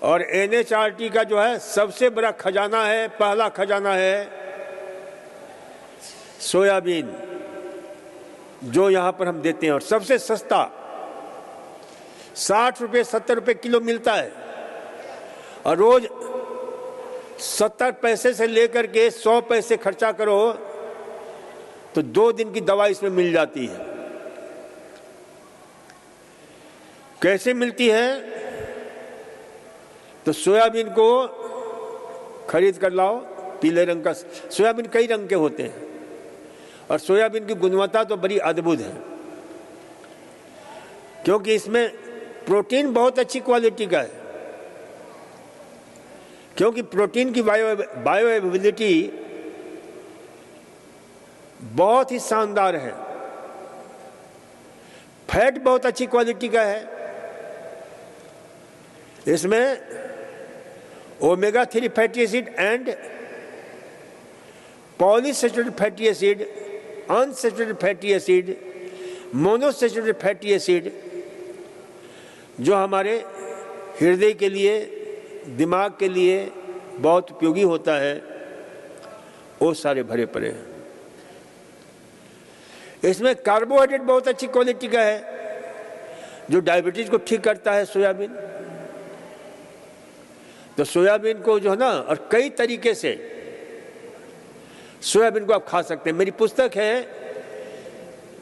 और NHRT का जो है सबसे बड़ा खजाना है, पहला खजाना है सोयाबीन, जो यहाँ पर हम देते हैं। और सबसे सस्ता 60 रुपये 70 रुपये किलो मिलता है, और रोज 70 पैसे से लेकर के 100 पैसे खर्चा करो तो 2 दिन की दवा इसमें मिल जाती है। कैसे मिलती है? तो सोयाबीन को खरीद कर लाओ, पीले रंग का। सोयाबीन कई रंग के होते हैं और सोयाबीन की गुणवत्ता तो बड़ी अद्भुत है, क्योंकि इसमें प्रोटीन बहुत अच्छी क्वालिटी का है। क्योंकि प्रोटीन की बायोअवेलेबिलिटी बहुत ही शानदार है। फैट बहुत अच्छी क्वालिटी का है। इसमें omega 3 fatty acid and polyunsaturated fatty acid, unsaturated fatty acid, monounsaturated fatty acid, जो हमारे हृदय के लिए, दिमाग के लिए बहुत उपयोगी होता है, वो सारे भरे पड़े हैं। इसमें कार्बोहाइड्रेट बहुत अच्छी क्वालिटी का है, जो डायबिटीज को ठीक करता है सोयाबीन। तो सोयाबीन को जो है ना, और कई तरीके से सोयाबीन को आप खा सकते हैं। मेरी पुस्तक है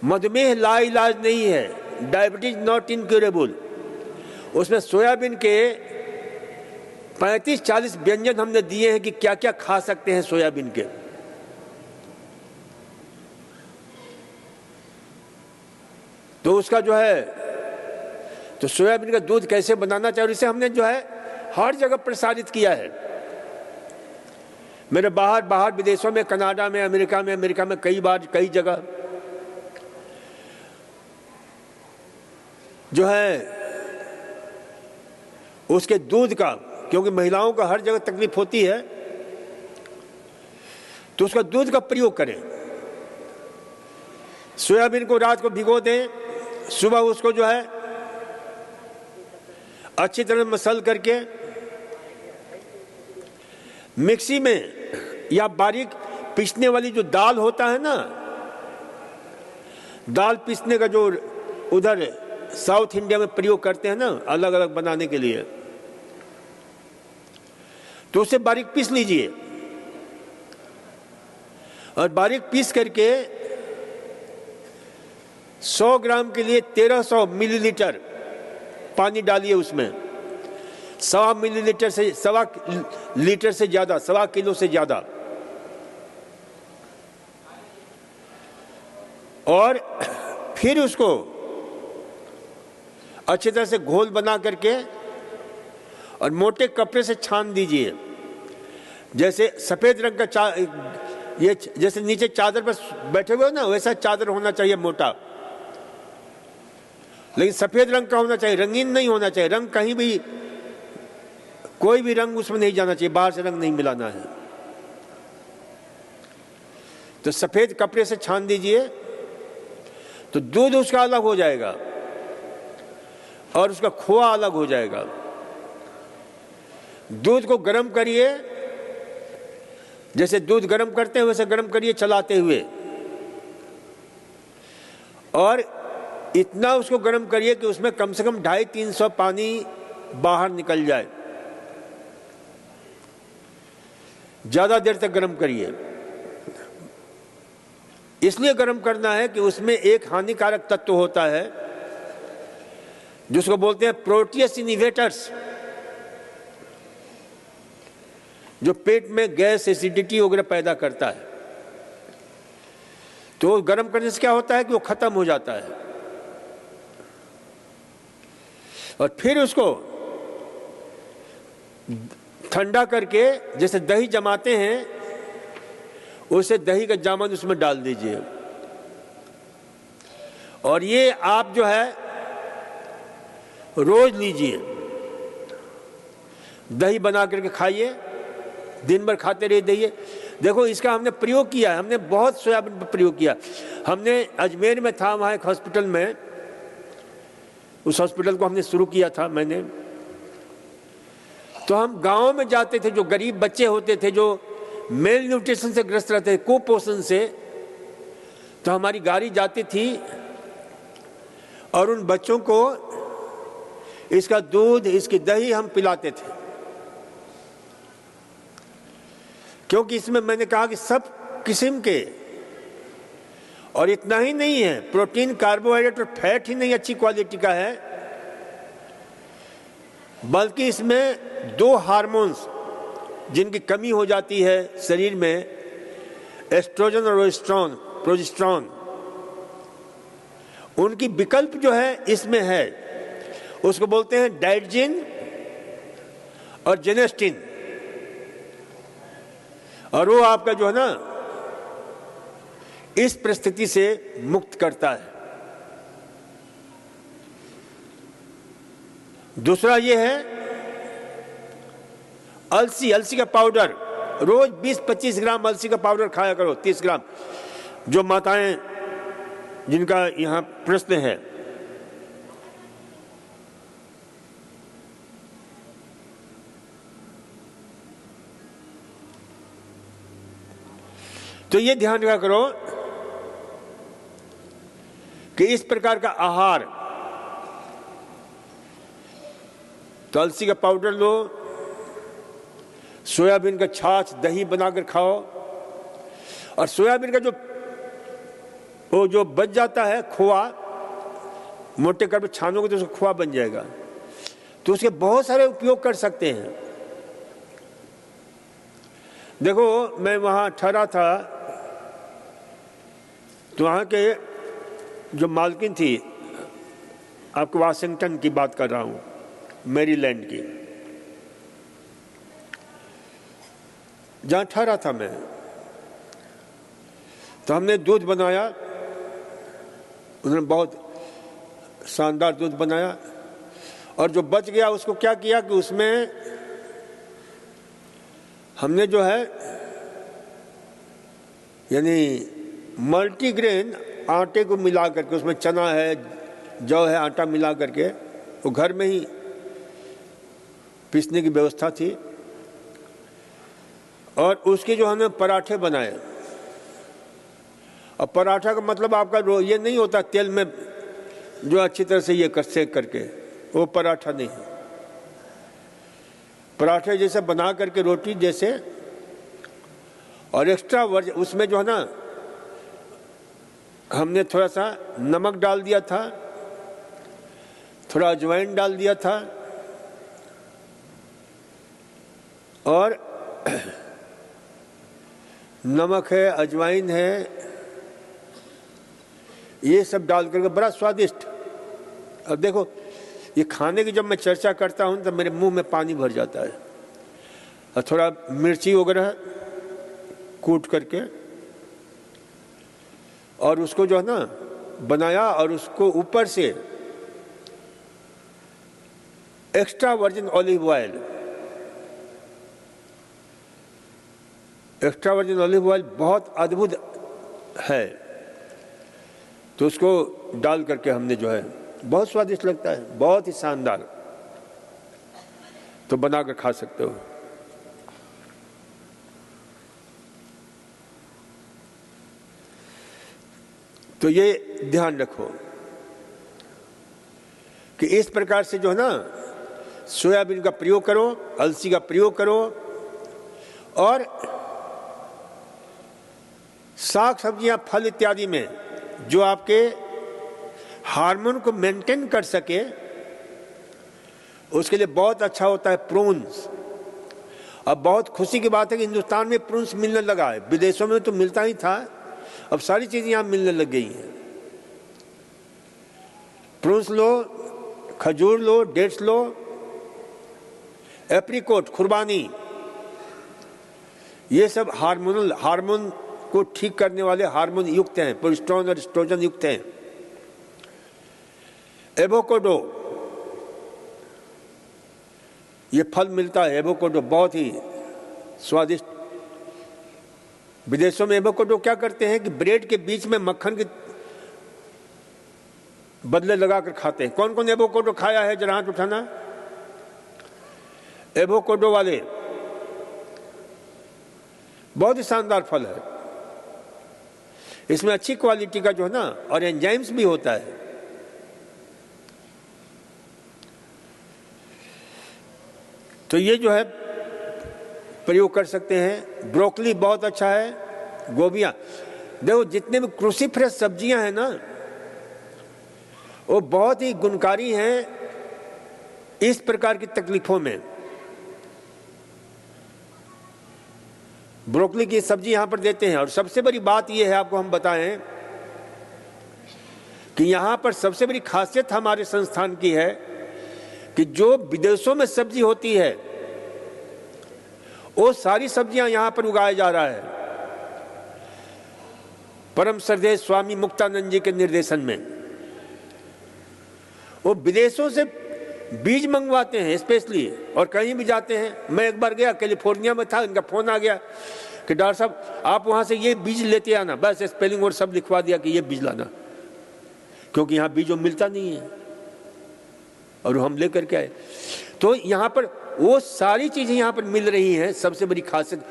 मधुमेह लाइलाज नहीं है, डायबिटीज नॉट इनक्यूरेबल। उसमें सोयाबीन के 35-40 व्यंजन हमने दिए हैं कि क्या क्या खा सकते हैं सोयाबीन के। तो उसका जो है, तो सोयाबीन का दूध कैसे बनाना चाहिए, और इसे हमने जो है हर जगह प्रसारित किया है। मेरे बाहर विदेशों में, कनाडा में, अमेरिका में कई बार, कई जगह जो है उसके दूध का, क्योंकि महिलाओं का हर जगह तकलीफ होती है, तो उसका दूध का प्रयोग करें। सोयाबीन को रात को भिगो दें, सुबह उसको जो है अच्छी तरह मसल करके मिक्सी में, या बारीक पीसने वाली जो दाल होता है ना, दाल पीसने का जो उधर साउथ इंडिया में प्रयोग करते हैं ना, अलग अलग बनाने के लिए, तो उसे बारीक पीस लीजिए। और बारीक पीस करके 100 ग्राम के लिए 1300 मिलीलीटर पानी डालिए। उसमें 1.25 मिलीलीटर से 1.25 लीटर से ज्यादा, 1.25 किलो से ज्यादा। और फिर उसको अच्छी तरह से घोल बना करके और मोटे कपड़े से छान दीजिए। जैसे सफेद रंग का ये जैसे नीचे चादर पर बैठे हुए हो ना, वैसा चादर होना चाहिए, मोटा, लेकिन सफेद रंग का होना चाहिए, रंगीन नहीं होना चाहिए। रंग कहीं भी, कोई भी रंग उसमें नहीं जाना चाहिए, बाहर से रंग नहीं मिलाना है। तो सफेद कपड़े से छान दीजिए, तो दूध उसका अलग हो जाएगा और उसका खोआ अलग हो जाएगा। दूध को गर्म करिए, जैसे दूध गर्म करते हैं वैसे गर्म करिए चलाते हुए, और इतना उसको गर्म करिए कि उसमें कम से कम 250-300 पानी बाहर निकल जाए। ज्यादा देर तक गर्म करिए। इसलिए गर्म करना है कि उसमें एक हानिकारक तत्व होता है जिसको बोलते हैं प्रोटियस इनहिबिटर्स, जो पेट में गैस, एसिडिटी वगैरह पैदा करता है। तो गर्म करने से क्या होता है कि वो खत्म हो जाता है। और फिर उसको ठंडा करके, जैसे दही जमाते हैं, उसे दही का जामन उसमें डाल दीजिए। और ये आप जो है रोज लीजिए, दही बना करके खाइए, दिन भर खाते रहिए। देखो इसका हमने प्रयोग किया है, हमने बहुत सोयाबीन पर प्रयोग किया। हमने अजमेर में था, वहाँ एक हॉस्पिटल में, उस हॉस्पिटल को हमने शुरू किया था मैंने, तो हम गांवों में जाते थे, जो गरीब बच्चे होते थे, जो मेल न्यूट्रिशन से ग्रस्त रहते थे, कुपोषण से, तो हमारी गाड़ी जाती थी और उन बच्चों को इसका दूध, इसकी दही हम पिलाते थे, क्योंकि इसमें मैंने कहा कि सब किस्म के, और इतना ही नहीं है, प्रोटीन, कार्बोहाइड्रेट और फैट ही नहीं अच्छी क्वालिटी का है, बल्कि इसमें 2 हार्मोन्स जिनकी कमी हो जाती है शरीर में, एस्ट्रोजन और प्रोजेस्टेरोन, उनकी विकल्प जो है इसमें है, उसको बोलते हैं डाइटजिन और जेनेस्टिन, और वो आपका जो है ना इस परिस्थिति से मुक्त करता है। दूसरा ये है अलसी का पाउडर, रोज 20-25 ग्राम अलसी का पाउडर खाया करो, 30 ग्राम, जो माताएं जिनका यहां प्रश्न है। तो ये ध्यान रखा करो कि इस प्रकार का आहार, तो अलसी का पाउडर लो, सोयाबीन का छाछ, दही बनाकर खाओ, और सोयाबीन का जो बच जाता है खोआ, मोटे कर छानोगे तो उसका खोआ बन जाएगा, तो उसके बहुत सारे उपयोग कर सकते हैं। देखो, मैं वहाँ ठहरा था, तो वहाँ के जो मालकिन थी, आपको वाशिंगटन की बात कर रहा हूँ, मैरीलैंड की, जहाँ ठहरा था मैं, तो हमने दूध बनाया, उन्होंने बहुत शानदार दूध बनाया, और जो बच गया उसको क्या किया कि उसमें हमने जो है यानी मल्टीग्रेन आटे को मिला करके, उसमें चना है, जौ है, आटा मिला करके, वो घर में ही पीसने की व्यवस्था थी, और उसके जो हमने पराठे बनाए। और पराठा का मतलब आपका ये नहीं होता तेल में जो अच्छी तरह से ये सेक करके, वो पराठा नहीं है, पराठे जैसे बना करके, रोटी जैसे, और एक्स्ट्रा उसमें जो है ना हमने थोड़ा सा नमक डाल दिया था, थोड़ा अजवाइन डाल दिया था, और नमक है, अजवाइन है, ये सब डाल करके बड़ा स्वादिष्ट। अब देखो, ये खाने की जब मैं चर्चा करता हूं तो मेरे मुंह में पानी भर जाता है। और थोड़ा मिर्ची वगैरह कूट करके, और उसको जो है ना बनाया, और उसको ऊपर से extra virgin olive oil, extra virgin olive oil बहुत अद्भुत है, तो उसको डाल करके हमने जो है, बहुत स्वादिष्ट लगता है, बहुत ही शानदार, तो बनाकर खा सकते हो। तो ये ध्यान रखो कि इस प्रकार से जो है ना सोयाबीन का प्रयोग करो, अलसी का प्रयोग करो, और साग सब्जियां, फल इत्यादि में जो आपके हार्मोन को मेंटेन कर सके, उसके लिए बहुत अच्छा होता है प्रून्स। अब बहुत खुशी की बात है कि हिंदुस्तान में प्रून्स मिलने लगा है, विदेशों में तो मिलता ही था, अब सारी चीजें यहां मिलने लग गई हैं। प्रून्स लो, खजूर लो, डेट्स लो, एप्रिकोट, खुरबानी, ये सब हार्मोन को ठीक करने वाले हार्मोन युक्त हैं, प्रोजेस्टेरोन और एस्ट्रोजन युक्त हैं। एवोकाडो, ये फल मिलता है, एवोकाडो बहुत ही स्वादिष्ट। विदेशों में एवोकाडो क्या करते हैं कि ब्रेड के बीच में मक्खन के बदले लगाकर खाते हैं। कौन कौन एवोकाडो खाया है, जरा हाथ उठाना। एवोकाडो वाले, बहुत ही शानदार फल है। इसमें अच्छी क्वालिटी का जो है ना और एंजाइम्स भी होता है। तो ये जो है प्रयोग कर सकते हैं। ब्रोकली बहुत अच्छा है, गोभियां, देखो जितने भी क्रूसीफरस सब्जियां हैं ना वो बहुत ही गुणकारी हैं इस प्रकार की तकलीफों में। ब्रोकली की सब्जी यहां पर देते हैं। और सबसे बड़ी बात यह है, आपको हम बताएं कि यहां पर सबसे बड़ी खासियत हमारे संस्थान की है कि जो विदेशों में सब्जी होती है वो सारी सब्जियां यहां पर उगाया जा रहा है परम श्रद्धेय स्वामी मुक्तानंद जी के निर्देशन में। वो विदेशों से बीज मंगवाते हैं स्पेशली, और कहीं भी जाते हैं। मैं एक बार गया, कैलिफोर्निया में था, इनका फोन आ गया कि डॉक्टर साहब आप वहां से ये बीज लेते आना, बस स्पेलिंग और सब लिखवा दिया कि ये बीज लाना, क्योंकि यहाँ बीज मिलता नहीं है और हम लेकर के आए। तो यहाँ पर वो सारी चीजें यहाँ पर मिल रही हैं। सबसे बड़ी खासियत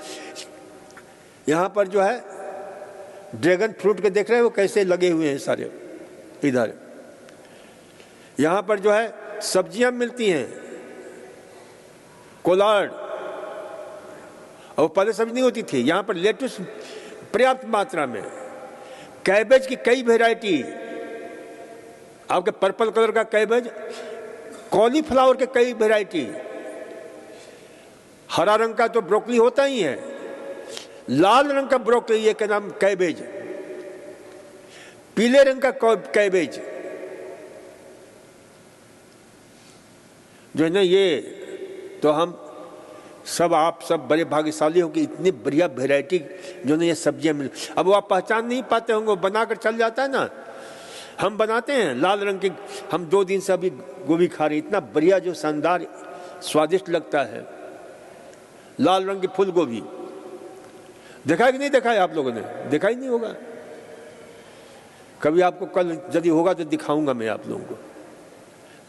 यहाँ पर जो है ड्रैगन फ्रूट के देख रहे हैं वो कैसे लगे हुए हैं सारे इधर। यहाँ पर जो है सब्जियां मिलती हैं, कोलार्ड, और पहले सब्जी नहीं होती थी। यहाँ पर लेटुस पर्याप्त मात्रा में, कैबेज की कई वैरायटी, आपके पर्पल कलर का कैबेज, कॉलीफ्लावर के कई वैरायटी, हरा रंग का तो ब्रोकली होता ही है, लाल रंग का ब्रोकली ये क्या नाम कैबेज, पीले रंग का कैबेज जो है ना, ये तो हम सब, आप सब बड़े भाग्यशाली हो कि इतनी बढ़िया वैरायटी जो ना ये सब्जियां मिल। अब वो आप पहचान नहीं पाते होंगे, बनाकर चल जाता है ना। हम बनाते हैं लाल रंग की, हम 2 दिन से अभी गोभी खा रहे, इतना बढ़िया जो शानदार स्वादिष्ट लगता है लाल रंग की फूल गोभी। देखा है कि नहीं देखा है आप लोगों ने? देखा ही नहीं होगा। कभी आपको कल यदि होगा तो दिखाऊंगा, मैं आप लोगों को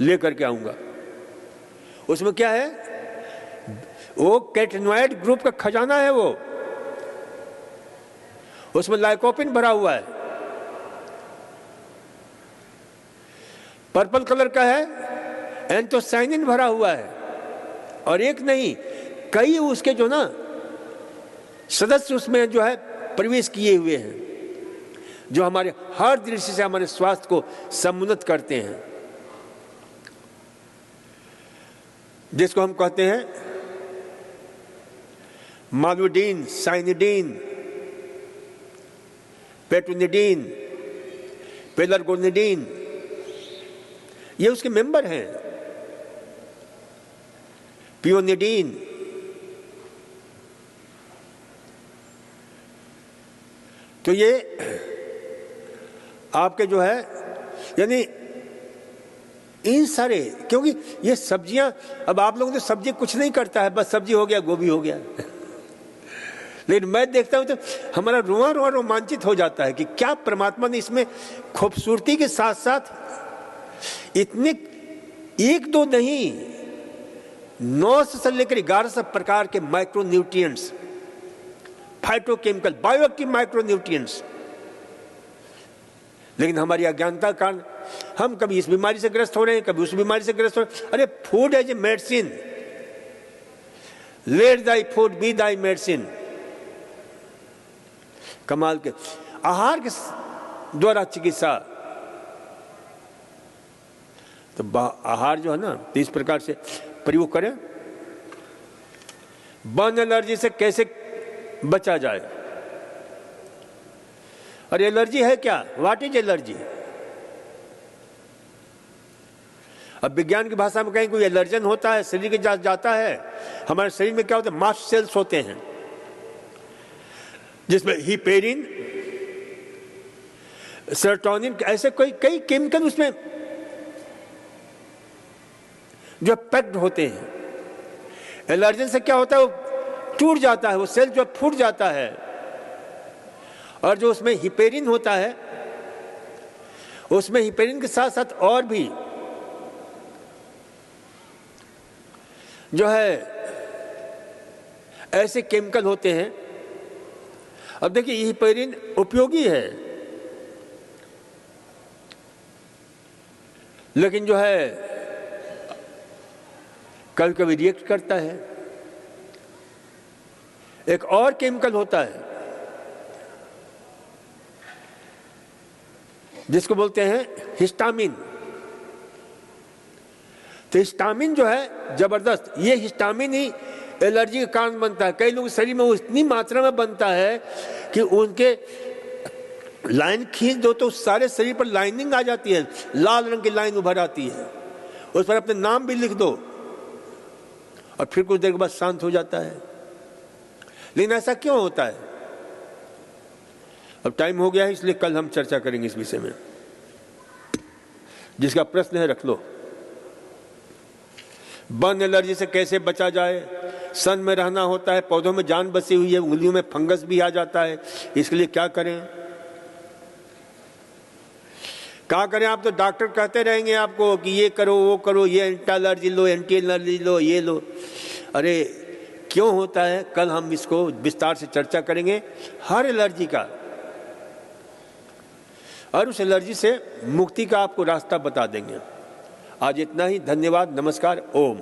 ले करके आऊंगा। उसमें क्या है, वो कैटेनॉइड ग्रुप का खजाना है वो, उसमें लाइकोपिन भरा हुआ है। पर्पल कलर का है, एंथोसाइनिन भरा हुआ है। और एक नहीं, कई उसके जो ना सदस्य उसमें जो है प्रवेश किए हुए हैं, जो हमारे हर दृष्टि से हमारे स्वास्थ्य को समुन्नत करते हैं, जिसको हम कहते हैं मालुडीन, साइनिडीन, पेटुनिडीन, पेलरगोनिडीन, ये उसके मेंबर हैं। पियोनिडीन, तो ये आपके जो है यानी इन सारे, क्योंकि ये सब्जियां, अब आप लोगों ने सब्जी कुछ नहीं करता है, बस सब्जी हो गया, गोभी हो गया लेकिन मैं देखता हूं तो हमारा रुआ रुआ रोमांचित हो जाता है कि क्या परमात्मा ने इसमें खूबसूरती के साथ साथ इतने 1-2 नहीं 9 से लेकर 11 प्रकार के micro nutrients, phytochemical, bioactive micro nutrients. लेकिन हमारी अज्ञानता कारण हम कभी इस बीमारी से ग्रस्त हो रहे हैं, कभी उस बीमारी से ग्रस्त हो रहे हैं। अरे food as a medicine, let thy food be thy medicine. कमाल के आहार के द्वारा चिकित्सा। तो आहार जो है ना, तो इस प्रकार से प्रयोग करें। बर्न एलर्जी से कैसे बचा जाए? और एलर्जी है क्या? What is allergy? अब विज्ञान की भाषा में कहीं कोई एलर्जन होता है, शरीर के जाता है। हमारे शरीर में क्या होता है? मास्ट सेल्स होते हैं, जिसमें हिपेरिन, सेरोटोनिन, ऐसे कई केमिकल उसमें जो पैक्ड होते हैं। एलर्जन से क्या होता है? वो टूट जाता है, वो सेल जो फूट जाता है। और जो उसमें हिपेरिन होता है, उसमें हिपेरिन के साथ साथ और भी जो है ऐसे केमिकल होते हैं। अब देखिए, ये हिपैरिन उपयोगी है, लेकिन जो है कभी कभी रिएक्ट करता है। एक और केमिकल होता है जिसको बोलते हैं हिस्टामिन। तो हिस्टामिन जो है जबरदस्त, ये हिस्टामिन ही एलर्जी के कारण बनता है। कई लोगों के शरीर में वो इतनी मात्रा में बनता है कि उनके लाइन खींच दो तो सारे शरीर पर लाइनिंग आ जाती है, लाल रंग की लाइन उभर आती है, उस पर अपने नाम भी लिख दो और फिर कुछ देर के बाद शांत हो जाता है। लेकिन ऐसा क्यों होता है? अब टाइम हो गया है, इसलिए कल हम चर्चा करेंगे इस विषय में। जिसका प्रश्न है रख लो। बर्न एलर्जी से कैसे बचा जाए? सन में रहना होता है, पौधों में जान बसी हुई है, उंगलियों में फंगस भी आ जाता है, इसके लिए क्या करें? क्या करें? आप तो डॉक्टर कहते रहेंगे आपको कि ये करो वो करो, ये एंटी एलर्जी लो, एंटी एलर्जी लो, ये लो। अरे क्यों होता है? कल हम इसको विस्तार से चर्चा करेंगे, हर एलर्जी का, और उस एलर्जी से मुक्ति का आपको रास्ता बता देंगे। आज इतना ही। धन्यवाद। नमस्कार। ओम।